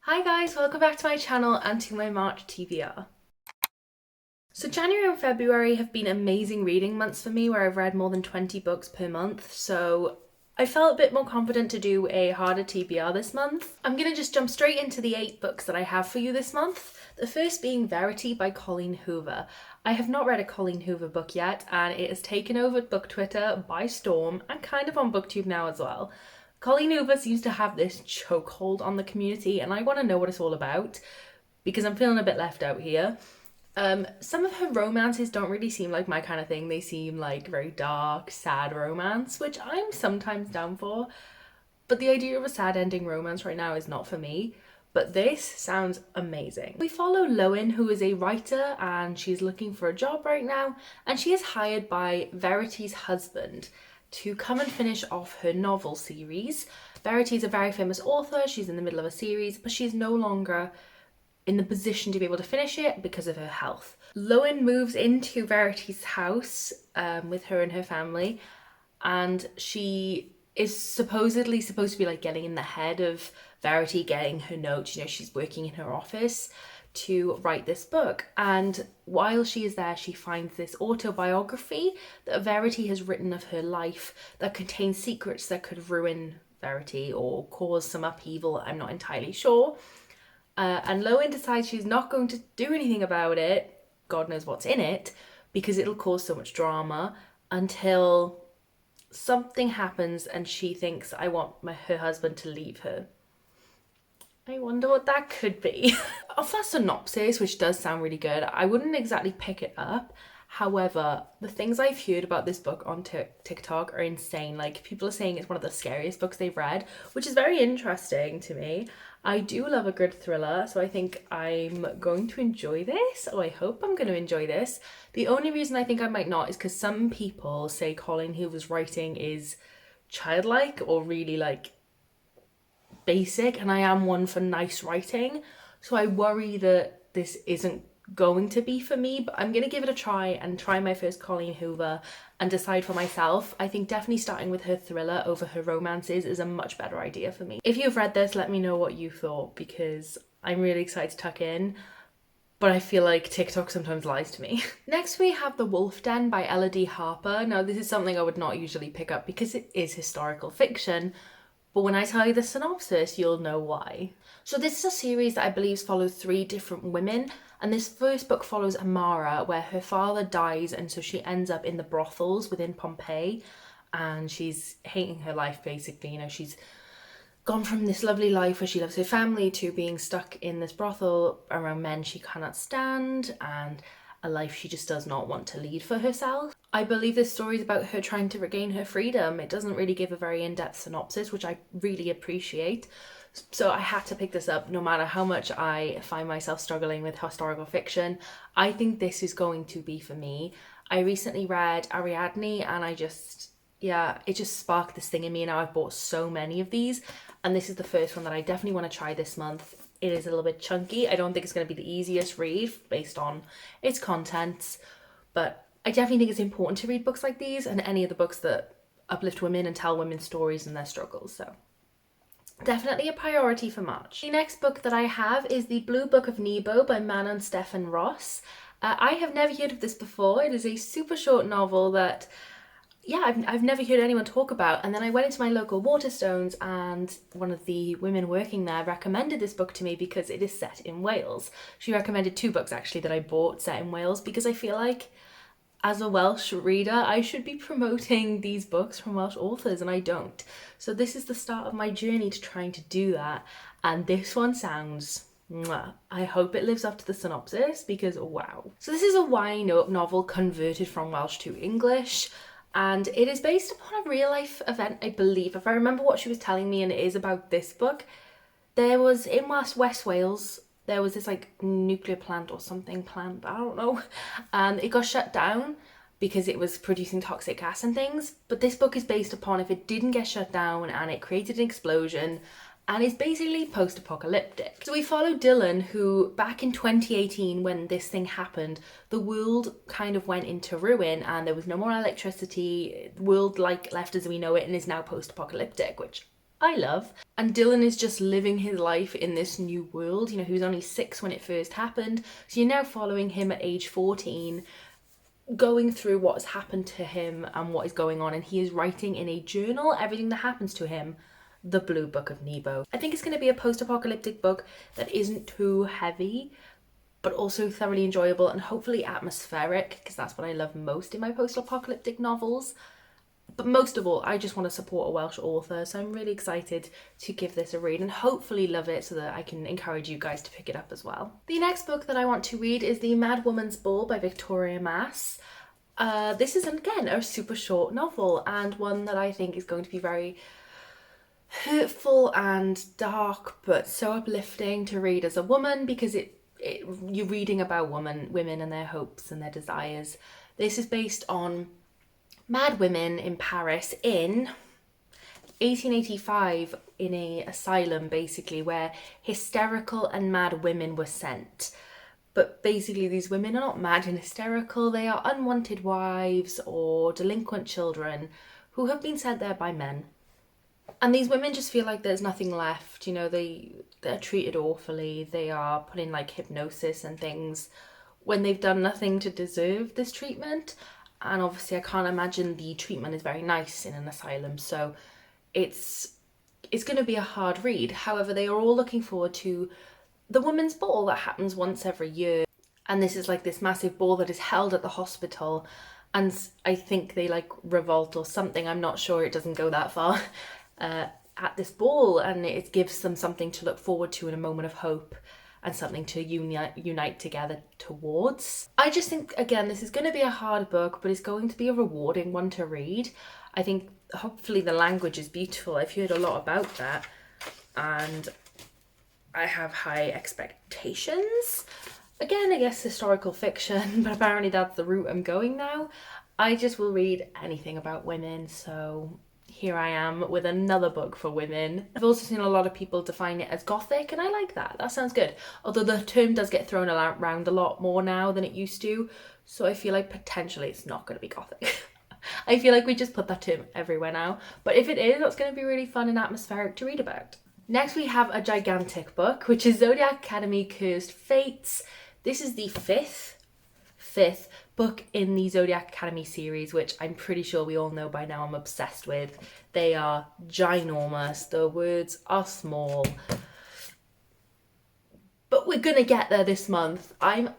Hi guys, welcome back to my channel and to my March TBR. So January and February have been amazing reading months for me where I've read more than 20 books per month, so I felt a bit more confident to do a harder TBR this month. I'm gonna just jump straight into the 8 books that I have for you this month. The first being Verity by Colleen Hoover. I have not read a Colleen Hoover book yet and it has taken over book Twitter by storm and kind of on booktube now as well. Colleen Hoover seems to have this chokehold on the community and I want to know what it's all about because I'm feeling a bit left out here. Some of her romances don't really seem like my kind of thing. They seem like very dark, sad romance, which I'm sometimes down for. But the idea of a sad ending romance right now is not for me. But this sounds amazing. We follow Lowen, who is a writer and she's looking for a job right now. And she is hired by Verity's husband to come and finish off her novel series. Verity is a very famous author. She's in the middle of a series, but she's no longer in the position to be able to finish it because of her health. Lowen moves into Verity's house with her and her family, and she is supposedly supposed to be like getting in the head of Verity, getting her notes. You know, she's working in her office to write this book, and while she is there she finds this autobiography that Verity has written of her life that contains secrets that could ruin Verity or cause some upheaval. I'm not entirely sure. And Lowen decides she's not going to do anything about it, God knows what's in it, because it'll cause so much drama until something happens and she thinks, I want her husband to leave her. I wonder what that could be. Off that synopsis, which does sound really good, I wouldn't exactly pick it up. However, the things I've heard about this book on TikTok are insane. Like, people are saying it's one of the scariest books they've read, which is very interesting to me. I do love a good thriller, so I think I'm going to enjoy this. Oh, I hope I'm going to enjoy this. The only reason I think I might not is because some people say Colleen Hoover's writing is childlike or really like basic, and I am one for nice writing. So I worry that this isn't going to be for me, but I'm gonna give it a try and try my first Colleen Hoover and decide for myself. I think definitely starting with her thriller over her romances is a much better idea for me. If you've read this, let me know what you thought because I'm really excited to tuck in, but I feel like TikTok sometimes lies to me. Next we have The Wolf Den by Elodie Harper. Now this is something I would not usually pick up because it is historical fiction, but when I tell you the synopsis, you'll know why. So this is a series that I believe follows 3 different women, and this first book follows Amara, where her father dies, and so she ends up in the brothels within Pompeii, and she's hating her life basically. You know, she's gone from this lovely life where she loves her family to being stuck in this brothel around men she cannot stand, and a life she just does not want to lead for herself. I believe this story is about her trying to regain her freedom. It doesn't really give a very in-depth synopsis, which I really appreciate. So I had to pick this up no matter how much I find myself struggling with historical fiction. I think this is going to be for me. I recently read Ariadne and it just sparked this thing in me, and now I've bought so many of these, and this is the first one that I definitely want to try this month. It is a little bit chunky. I don't think it's going to be the easiest read based on its contents, but I definitely think it's important to read books like these and any of the books that uplift women and tell women's stories and their struggles. So definitely a priority for March. The next book that I have is The Blue Book of Nebo by Manon Stefan Ross. I have never heard of this before. It is a super short novel that I've never heard anyone talk about, and then I went into my local Waterstones and one of the women working there recommended this book to me because it is set in Wales. She recommended 2 books actually that I bought set in Wales because I feel like as a Welsh reader I should be promoting these books from Welsh authors and I don't. So this is the start of my journey to trying to do that, and this one sounds mwah. I hope it lives up to the synopsis because wow. So this is a YA novel converted from Welsh to English. And it is based upon a real life event, I believe, if I remember what she was telling me, and it is about this book. There was, in West Wales, there was this like nuclear plant or something plant, I don't know, and it got shut down because it was producing toxic gas and things. But this book is based upon if it didn't get shut down and it created an explosion, and it's basically post-apocalyptic. So we follow Dylan, who back in 2018 when this thing happened, the world kind of went into ruin and there was no more electricity. The world like left as we know it and is now post-apocalyptic, which I love. And Dylan is just living his life in this new world. You know, he was only 6 when it first happened. So you're now following him at age 14, going through what's happened to him and what is going on. And he is writing in a journal everything that happens to him. The Blue Book of Nebo. I think it's going to be a post-apocalyptic book that isn't too heavy, but also thoroughly enjoyable and hopefully atmospheric, because that's what I love most in my post-apocalyptic novels. But most of all, I just want to support a Welsh author, so I'm really excited to give this a read and hopefully love it so that I can encourage you guys to pick it up as well. The next book that I want to read is The Mad Woman's Ball by Victoria Mass. This is, again, a super short novel and one that I think is going to be very hurtful and dark, but so uplifting to read as a woman, because you're reading about women and their hopes and their desires. This is based on mad women in Paris in 1885 in a asylum, basically, where hysterical and mad women were sent. But basically these women are not mad and hysterical, they are unwanted wives or delinquent children who have been sent there by men. And these women just feel like there's nothing left, you know, they're treated awfully, they are put in like hypnosis and things when they've done nothing to deserve this treatment. And obviously I can't imagine the treatment is very nice in an asylum, so it's going to be a hard read. However, they are all looking forward to the women's ball that happens once every year. And this is like this massive ball that is held at the hospital, and I think they like revolt or something, I'm not sure, it doesn't go that far, at this ball, and it gives them something to look forward to in a moment of hope and something to unite together towards. I just think, again, this is going to be a hard book, but it's going to be a rewarding one to read. I think hopefully the language is beautiful. I've heard a lot about that and I have high expectations. Again, I guess historical fiction, but apparently that's the route I'm going now. I just will read anything about women, so here I am with another book for women. I've also seen a lot of people define it as gothic, and I like that. That sounds good. Although the term does get thrown around a lot more now than it used to, so I feel like potentially it's not going to be gothic. I feel like we just put that term everywhere now. But if it is, that's going to be really fun and atmospheric to read about. Next we have a gigantic book, which is Zodiac Academy Cursed Fates. This is the fifth book in the Zodiac Academy series, which I'm pretty sure we all know by now I'm obsessed with. They are ginormous, the words are small, but we're gonna get there this month. I'm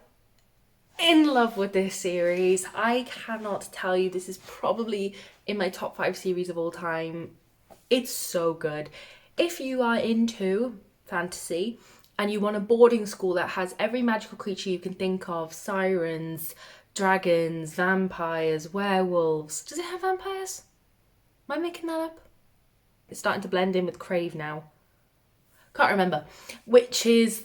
in love with this series. I cannot tell you, this is probably in my top 5 series of all time. It's so good. If you are into fantasy and you want a boarding school that has every magical creature you can think of, sirens, dragons, vampires, werewolves. Does it have vampires? Am I making that up? It's starting to blend in with Crave now. Can't remember. Witches,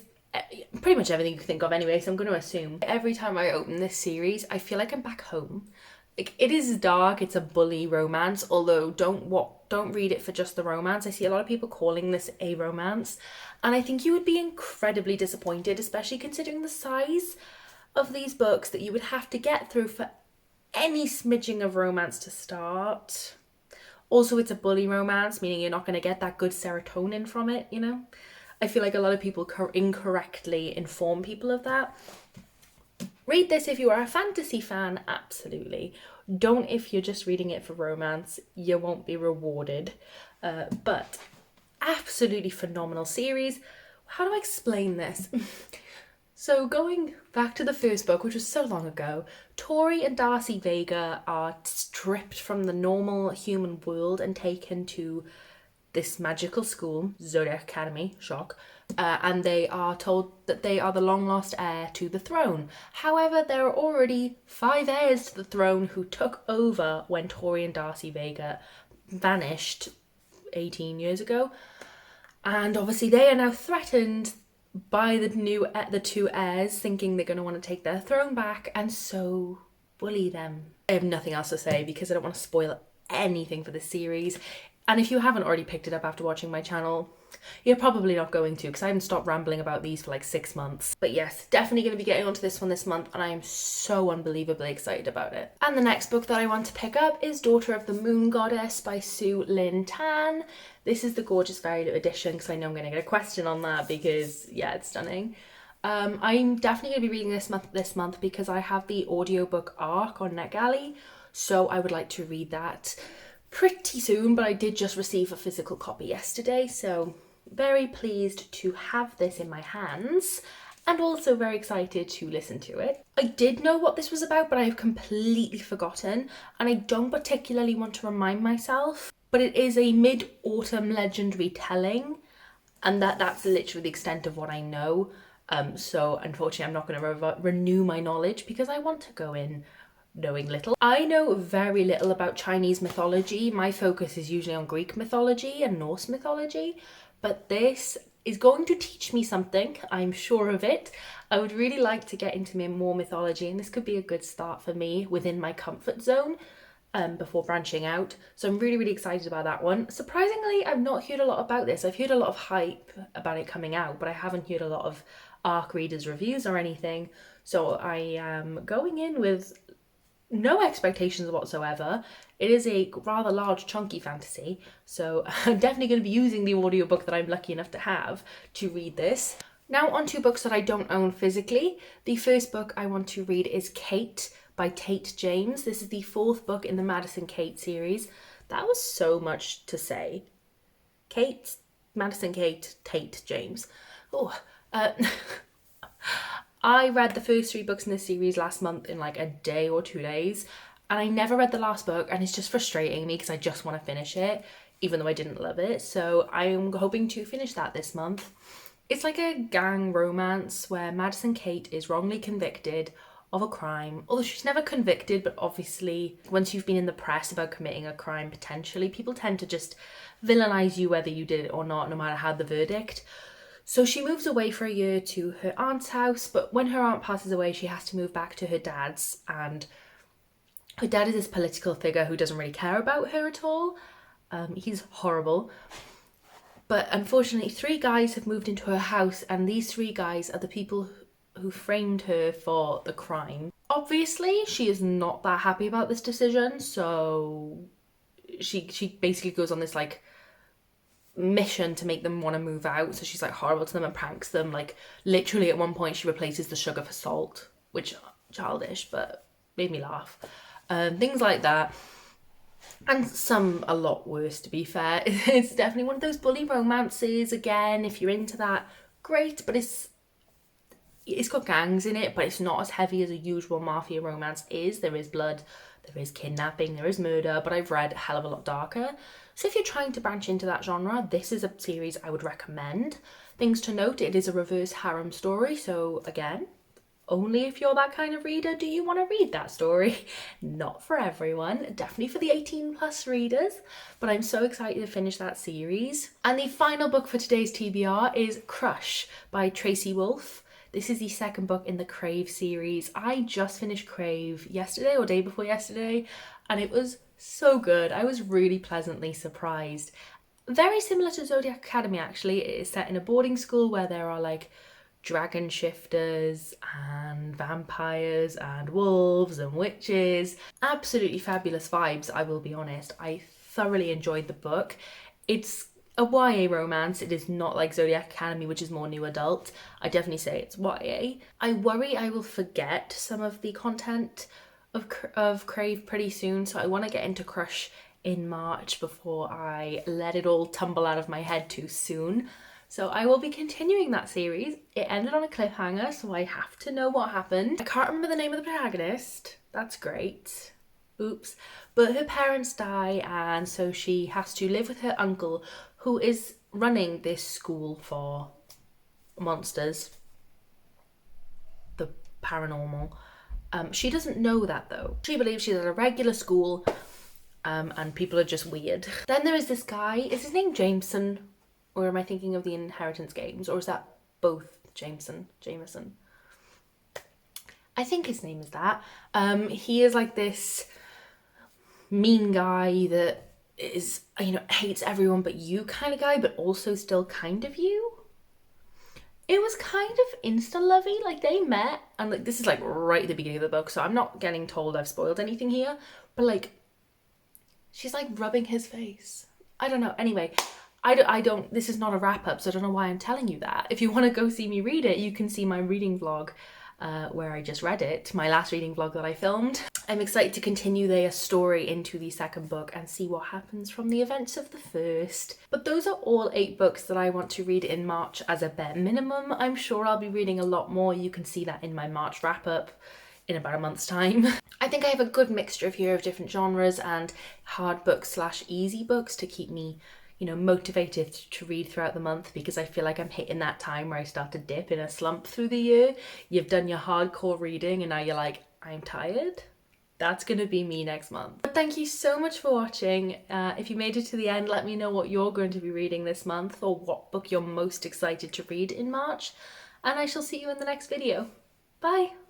pretty much everything you can think of anyway, so I'm going to assume. Every time I open this series, I feel like I'm back home. Like, it is dark, it's a bully romance, although don't read it for just the romance. I see a lot of people calling this a romance, and I think you would be incredibly disappointed, especially considering the size of these books that you would have to get through for any smidging of romance to start. Also, it's a bully romance, meaning you're not going to get that good serotonin from it, you know? I feel like a lot of people incorrectly inform people of that. Read this if you are a fantasy fan, absolutely. Don't if you're just reading it for romance, you won't be rewarded. But absolutely phenomenal series. How do I explain this? So going back to the first book, which was so long ago, Tori and Darcy Vega are stripped from the normal human world and taken to this magical school, Zodiac Academy, shock, and they are told that they are the long-lost heir to the throne. However, there are already 5 heirs to the throne who took over when Tori and Darcy Vega vanished 18 years ago. And obviously they are now threatened by the 2 heirs, thinking they're going to want to take their throne back and so bully them. I have nothing else to say because I don't want to spoil anything for the series. And if you haven't already picked it up after watching my channel, You're probably not going to, because I haven't stopped rambling about these for like 6 months. But yes, definitely going to be getting onto this one this month, and I am so unbelievably excited about it. And the next book that I want to pick up is Daughter of the Moon Goddess by Sue Lynn Tan. This is the gorgeous Verity edition, because I know I'm going to get a question on that, because yeah, it's stunning. I'm definitely going to be reading this month because I have the audiobook Arc on NetGalley, so I would like to read that pretty soon, but I did just receive a physical copy yesterday, so very pleased to have this in my hands and also very excited to listen to it. I did know what this was about, but I have completely forgotten, and I don't particularly want to remind myself, but it is a mid-autumn legend retelling, and that's literally the extent of what I know. So unfortunately I'm not going to renew my knowledge because I want to go in knowing little. I know very little about Chinese mythology. My focus is usually on Greek mythology and Norse mythology, but this is going to teach me something, I'm sure of it. I would really like to get into more mythology, and this could be a good start for me within my comfort zone before branching out. So I'm really, really excited about that one. Surprisingly, I've not heard a lot about this. I've heard a lot of hype about it coming out, but I haven't heard a lot of ARC readers' reviews or anything. So I am going in with no expectations whatsoever. It is a rather large, chunky fantasy, so I'm definitely going to be using the audiobook that I'm lucky enough to have to read this. Now on to books that I don't own physically. The first book I want to read is Kate by Tate James. This is the 4th book in the Madison Kate series. That was so much to say. Kate, Madison Kate, Tate James. I read the first 3 books in this series last month in like a day or 2 days, and I never read the last book, and it's just frustrating me because I just want to finish it, even though I didn't love it. So I'm hoping to finish that this month. It's like a gang romance where Madison Kate is wrongly convicted of a crime, although she's never convicted, but obviously once you've been in the press about committing a crime potentially, people tend to just villainize you whether you did it or not, no matter how the verdict. So she moves away for a year to her aunt's house, but when her aunt passes away, she has to move back to her dad's, and her dad is this political figure who doesn't really care about her at all. He's horrible. But unfortunately, 3 guys have moved into her house, and these 3 guys are the people who framed her for the crime. Obviously, she is not that happy about this decision, so she basically goes on this like mission to make them want to move out. So she's like horrible to them and pranks them. Like literally at one point she replaces the sugar for salt, which childish, but made me laugh. Things like that. And some a lot worse, to be fair. It's definitely one of those bully romances. Again, if you're into that, great, but it's got gangs in it, but it's not as heavy as a usual mafia romance is. There is blood, there is kidnapping, there is murder, but I've read a hell of a lot darker. So if you're trying to branch into that genre, this is a series I would recommend. Things to note, it is a reverse harem story, so again, only if you're that kind of reader do you want to read that story. Not for everyone, definitely for the 18+ readers, but I'm so excited to finish that series. And the final book for today's TBR is Crush by Tracy Wolfe. This is the 2nd book in the Crave series. I just finished Crave yesterday or day before yesterday, and it was so good. I was really pleasantly surprised. Very similar to Zodiac Academy, actually. It is set in a boarding school where there are like dragon shifters and vampires and wolves and witches. Absolutely fabulous vibes, I will be honest. I thoroughly enjoyed the book. It's a YA romance. It is not like Zodiac Academy, which is more new adult. I definitely say it's YA. I worry I will forget some of the content of Crave pretty soon, so I want to get into Crush in March before I let it all tumble out of my head too soon. So I will be continuing that series. It ended on a cliffhanger, so I have to know what happened. I can't remember the name of the protagonist. That's great. Oops. But her parents die, and so she has to live with her uncle, who is running this school for monsters, the paranormal. She doesn't know that though. She believes she's at a regular school, and people are just weird. Then there is this guy. Is his name Jameson? Or am I thinking of the Inheritance Games? Or is that both Jameson? I think his name is that. He is like this mean guy that is, you know, hates everyone but you kind of guy, but also still kind of you. It was kind of insta-lovey, like they met, and like this is like right at the beginning of the book, so I'm not getting told I've spoiled anything here, but like she's like rubbing his face. I don't know. Anyway, I don't, this is not a wrap up, so I don't know why I'm telling you that. If you want to go see me read it, you can see my reading vlog where I just read it, my last reading vlog that I filmed. I'm excited to continue their story into the second book and see what happens from the events of the first. But those are all 8 books that I want to read in March as a bare minimum. I'm sure I'll be reading a lot more. You can see that in my March wrap up in about a month's time. I think I have a good mixture here of different genres and hard books / easy books to keep me, you know, motivated to read throughout the month, because I feel like I'm hitting that time where I start to dip in a slump through the year. You've done your hardcore reading and now you're like, I'm tired. That's gonna be me next month. But thank you so much for watching. If you made it to the end, let me know what you're going to be reading this month or what book you're most excited to read in March. And I shall see you in the next video. Bye.